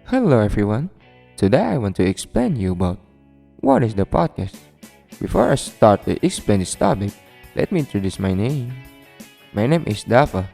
Hello everyone. Today I want to explain you about what is the podcast. Before I start to explain this topic, let me introduce my name. My name is Dhafa.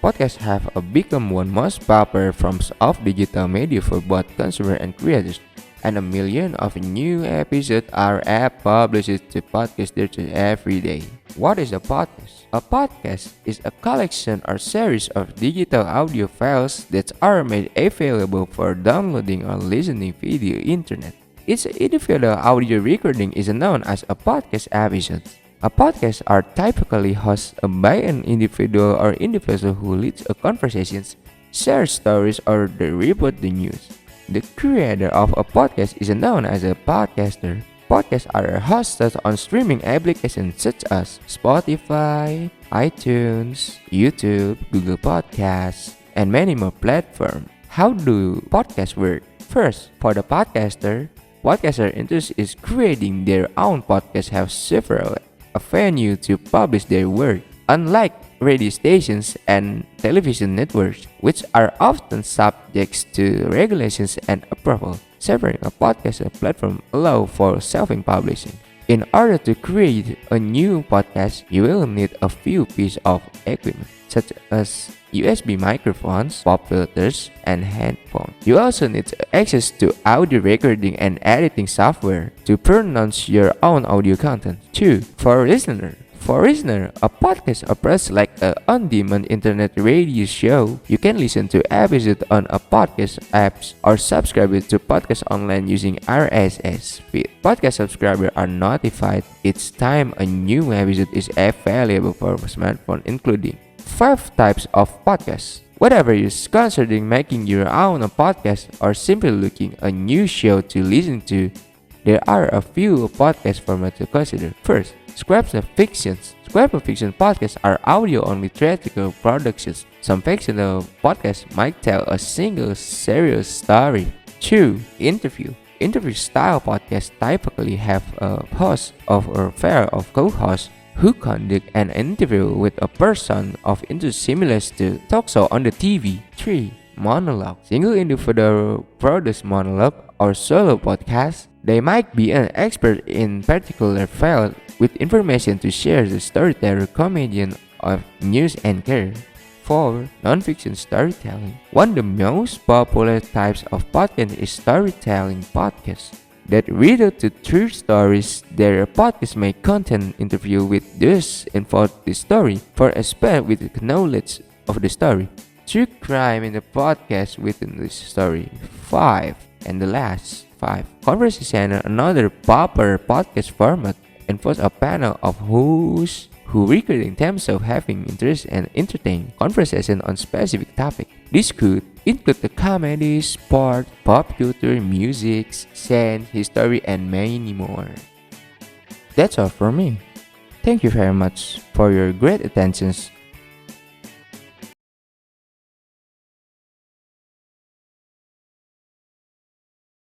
Podcasts have become one most popular forms of digital media for both consumer and creators, and a million of new episodes are published to podcasters every day. What is a podcast? A podcast is a collection or series of digital audio files that are made available for downloading or listening via internet. Each individual audio recording is known as a podcast episode. A podcast are typically hosted by an individual or individual who leads a conversation, shares stories, or they report the news. The creator of a podcast is known as a podcaster. Podcasts are hosted on streaming applications such as Spotify, iTunes, YouTube, Google Podcasts, and many more platforms. How do podcasts work? First, for the podcaster interest is creating their own podcast have several avenues to publish their work. Unlike radio stations and television networks, which are often subject to regulations and approval, severing a podcast platform allows for self-publishing. In order to create a new podcast, you will need a few pieces of equipment, such as USB microphones, pop filters, and headphones. You also need access to audio recording and editing software to pronounce your own audio content. 2. For listener, a podcast operates like an on-demand internet radio show. You can listen to episodes on a podcast apps or subscribe to podcasts online using RSS feed. Podcast subscribers are notified each time a new episode is available for smartphone, including 5 types of podcasts. Whether you're considering making your own podcast or simply looking a new show to listen to, there are a few podcast formats to consider. First, scripts and fictions. Script and fiction podcasts are audio-only theatrical productions. Some fictional podcasts might tell a single serious story. 2. Interview. Interview-style podcasts typically have a host or pair of co-hosts who conduct an interview with a person of interest similar to talk show on the TV. 3. Monologue. Single individual produce monologue or solo podcast. They might be an expert in particular field with information to share. The storyteller, comedian, or news anchor. 4. Non-fiction storytelling. One of the most popular types of podcast is storytelling podcasts that relate to true stories. Their podcast may contain interview with those involved in the story for a expert with knowledge of the story. True crime in the podcast within this story. 5. And the last 5. Conversation, another popular podcast format, involves a panel of hosts who recording themselves having interest and entertain conversation on specific topic. This could include the comedy, sport, pop culture, music, science, history, and many more. That's all for me. Thank you very much for your great attention